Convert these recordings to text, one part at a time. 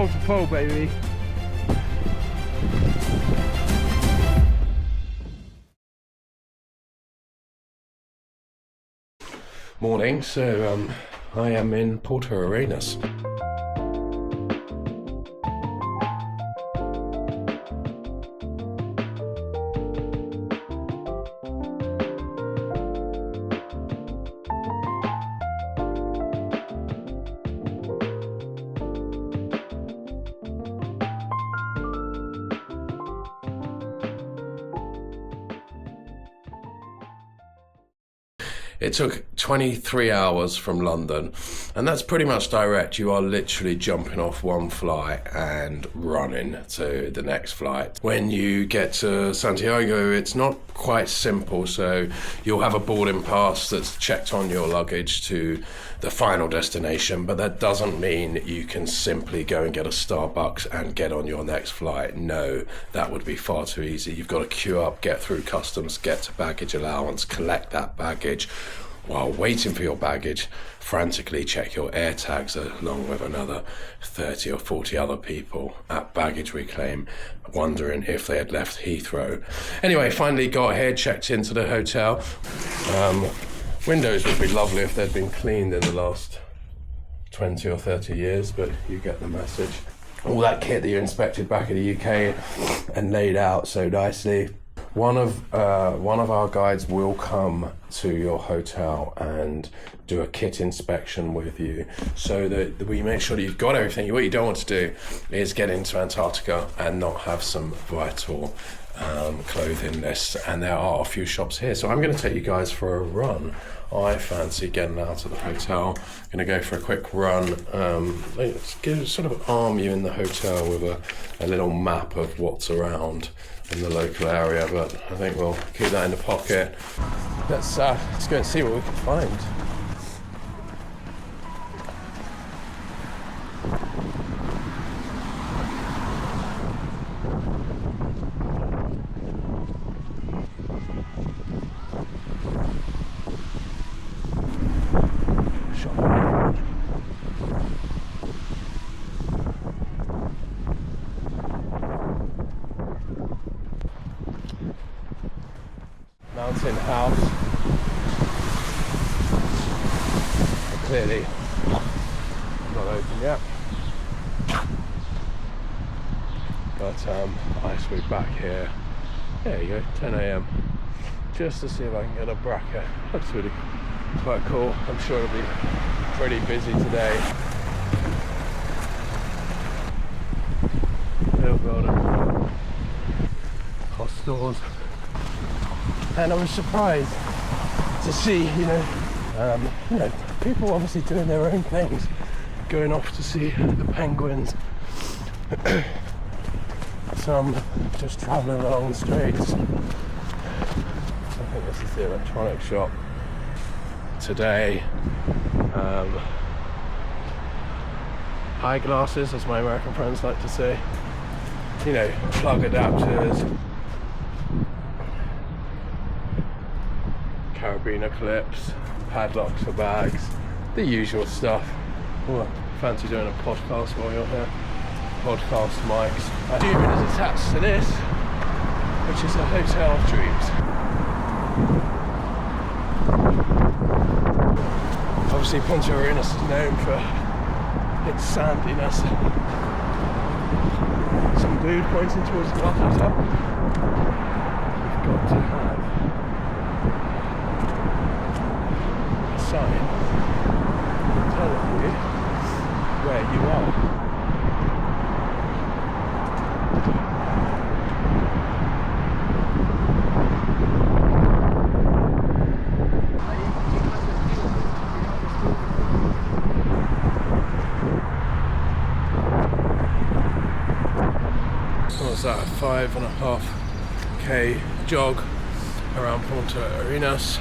pole to pole, baby. Morning, so I am in Punta Arenas. It took 23 hours from London, and that's pretty much direct. You are literally jumping off one flight and running to the next flight. When you get to Santiago, it's not quite simple, so you'll have a boarding pass that's checked on your luggage to the final destination, but that doesn't mean you can simply go and get a Starbucks and get on your next flight. No, that would be far too easy. You've got to queue up, get through customs, get to baggage allowance, collect that baggage. While waiting for your baggage, frantically check your air tags along with another 30 or 40 other people at baggage reclaim, wondering if they had left Heathrow. Anyway, finally got here, checked into the hotel. Windows would be lovely if they'd been cleaned in the last 20 or 30 years, but you get the message. All that kit that you inspected back in the UK and laid out so nicely. One of our guides will come to your hotel and do a kit inspection with you, so that we make sure that you've got everything. What you don't want to do is get into Antarctica and not have some vital clothing lists, and there are a few shops here. So I'm going to take you guys for a run. I fancy getting out of the hotel. I'm going to go for a quick run. Sort of arm you in the hotel with a little map of what's around in the local area, but I think we'll keep that in the pocket. Let's go and see what we can find. Mountain house. Clearly not open yet, but I swoop back here. There you go, 10 AM, just to see if I can get a bracket. Looks really quite cool. I'm sure it'll be pretty busy today. Little building, hostels. And I was surprised to see, you know, people obviously doing their own things, going off to see the penguins. Some just travelling along the streets. I think this is the electronic shop today. Eyeglasses, as my American friends like to say. You know, plug adapters. Carabiner clips, padlocks for bags, the usual stuff. Oh, fancy doing a podcast while you're here. Podcast mics. Human is attached to this, which is a hotel of dreams. Obviously Punta Arenas is known for its sandiness. Some dude pointing towards the hotel. We've got to have sign telling you where you are. What's that, a 5.5k jog around Punta Arenas.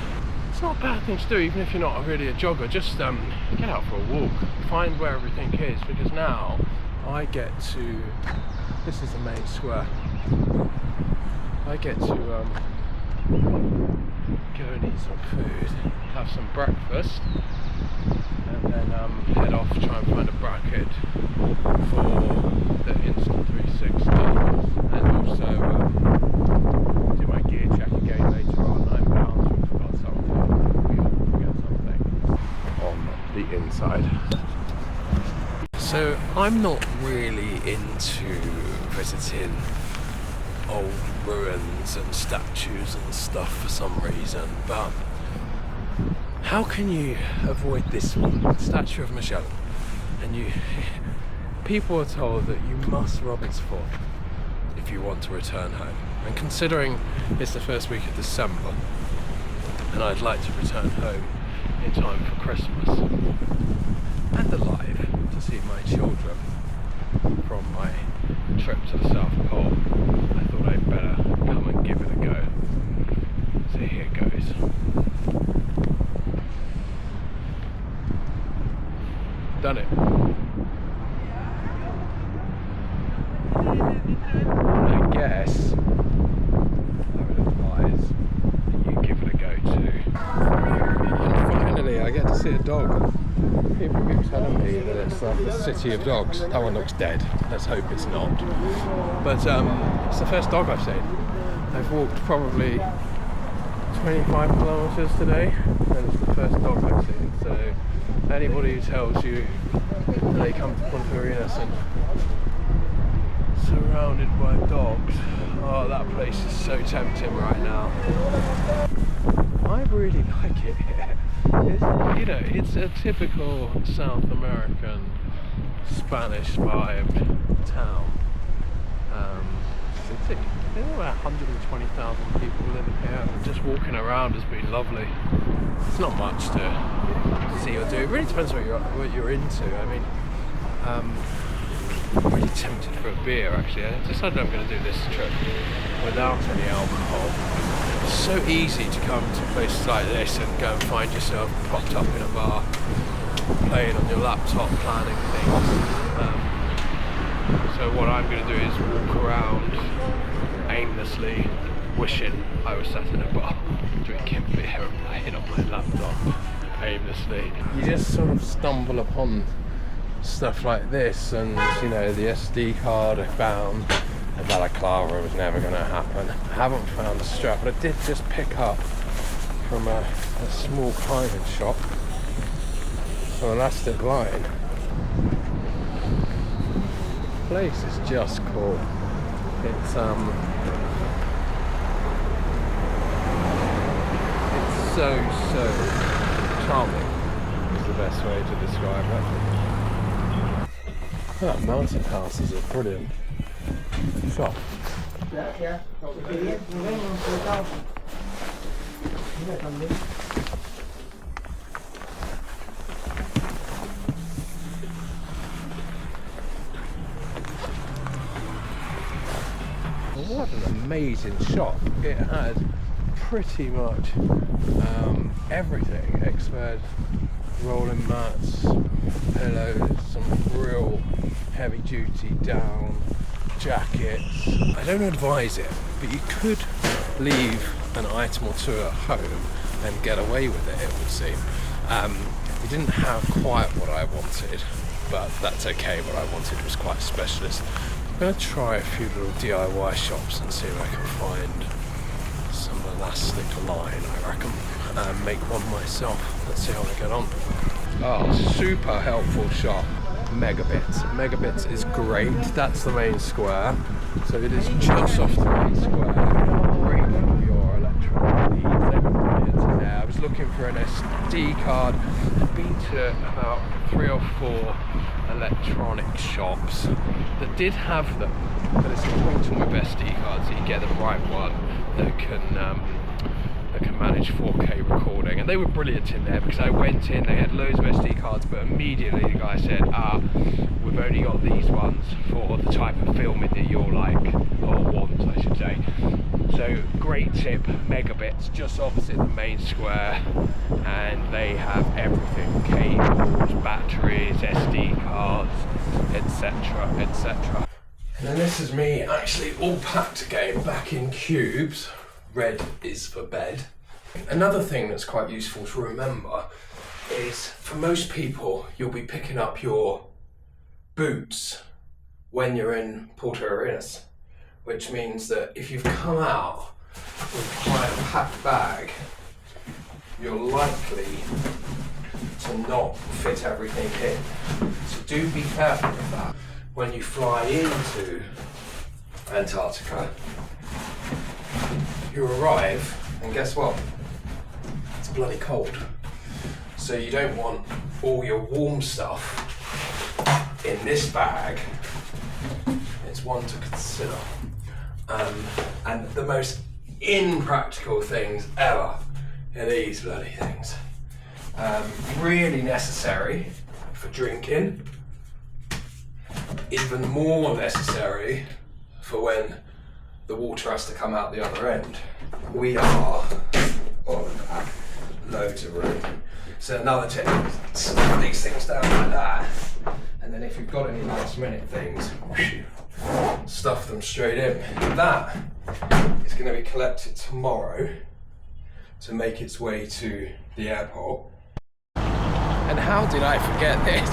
It's not a bad thing to do, even if you're not really a jogger. Just get out for a walk, find where everything is, because now I get to, this is the main square, I get to go and eat some food, have some breakfast, and then head off, try and find a bracket for the Insta 360, and also do my gear check again later on. I'm bound to have forgot something. We all forget something on the inside. So I'm not really into visiting old ruins and statues and stuff for some reason, but how can you avoid this one? Statue of Magellan. And people are told that you must rub its foot if you want to return home. And considering it's the first week of December, and I'd like to return home in time for Christmas and alive to see my children from my trip to the South Pole, I thought I'd better come and give it a go. So here goes. Done it. I guess I would advise that you give it a go too. And finally I get to see a dog. People keep telling me that it's like the city of dogs. That one looks dead. Let's hope it's not. But it's the first dog I've seen. I've walked probably 25 kilometers today, and it's the first dog I've seen. So anybody who tells you they come to Punta Arenas and surrounded by dogs, oh, that place is so tempting right now. I really like it here. It's a typical South American Spanish vibed town. City. There's about 120,000 people living here, and just walking around has been lovely. It's not much to see or do. It really depends what you're into. I mean, I'm really tempted for a beer actually. I decided I'm going to do this trip without any alcohol. It's so easy to come to places like this and go and find yourself propped up in a bar, playing on your laptop, planning things. So what I'm going to do is walk around aimlessly, wishing I was sat in a bar, drinking beer and playing on my laptop aimlessly. You just sort of stumble upon stuff like this, and you know, the SD card I found, the balaclava was never going to happen. I haven't found a strap, but I did just pick up from a small climbing shop some elastic line. The place is just cool. It's so charming is the best way to describe it. That mountain houses are brilliant. Shop. What an amazing shop. It had pretty much everything, expert rolling mats, pillows, some real heavy duty down, jackets. I don't advise it, but you could leave an item or two at home and get away with it, it would seem. It didn't have quite what I wanted, but that's okay. What I wanted was quite specialist. I'm going to try a few little DIY shops and see if I can find some elastic line, I reckon, and make one myself. Let's see how I get on. Oh, super helpful shop. Megabits. Megabits is great. That's the main square. So it is just off the main square. Great for your electronic needs. They were brilliant in there. I was looking for an SD card. I've been to about 3 or 4 electronic shops that did have them, but it's important with SD cards that you get the right one that can manage 4K recording, and they were brilliant in there because I went in, they had loads of SD cards, but immediately the guy said, we've only got these ones for the type of filming that you'll like, or want I should say. So great tip, Megabits, just opposite the main square, and they have everything, cables, batteries, SD cards, etc, etc. And then this is me actually all packed again, back in cubes. Red is for bed. Another thing that's quite useful to remember is for most people, you'll be picking up your boots when you're in Punta Arenas, which means that if you've come out with quite a packed bag, you're likely to not fit everything in. So do be careful of that. When you fly into Antarctica, you arrive and guess what? It's bloody cold. So you don't want all your warm stuff in this bag. It's one to consider. And the most impractical things ever are these bloody things. Really necessary for drinking, even more necessary for when the water has to come out the other end. We are, oh look at that, loads of room. So another tip, stuff these things down like that, and then if you've got any last minute things, stuff them straight in. That is going to be collected tomorrow to make its way to the airport. And how did I forget this?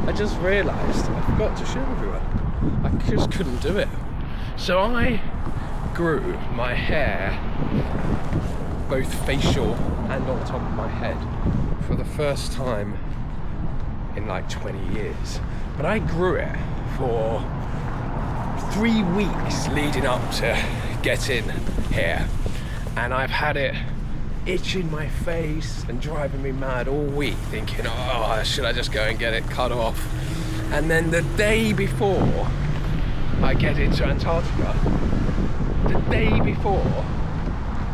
I just realised I forgot to show everyone. I just couldn't do it. So I grew my hair, both facial and on top of my head, for the first time in like 20 years. But I grew it for 3 weeks leading up to getting here. And I've had it itching my face and driving me mad all week, thinking, oh, should I just go and get it cut off? And then the day before I get into Antarctica, the day before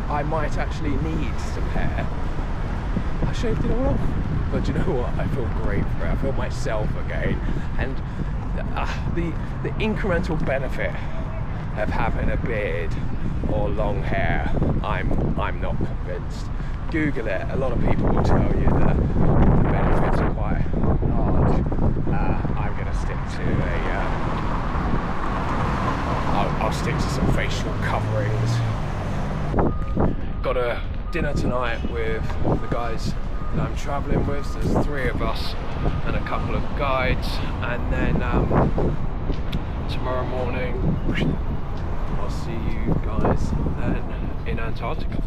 I might actually need some hair, I shaved it all off. But you know what? I feel great for it. I feel myself again. And the incremental benefit of having a beard or long hair, I'm not convinced. Google it. A lot of people will tell you that the benefits are quite large. I'm going to stick to I'll stick to some facial coverings. Got a dinner tonight with the guys that I'm travelling with. So there's 3 of us and a couple of guides, and then tomorrow morning I'll see you guys then in Antarctica.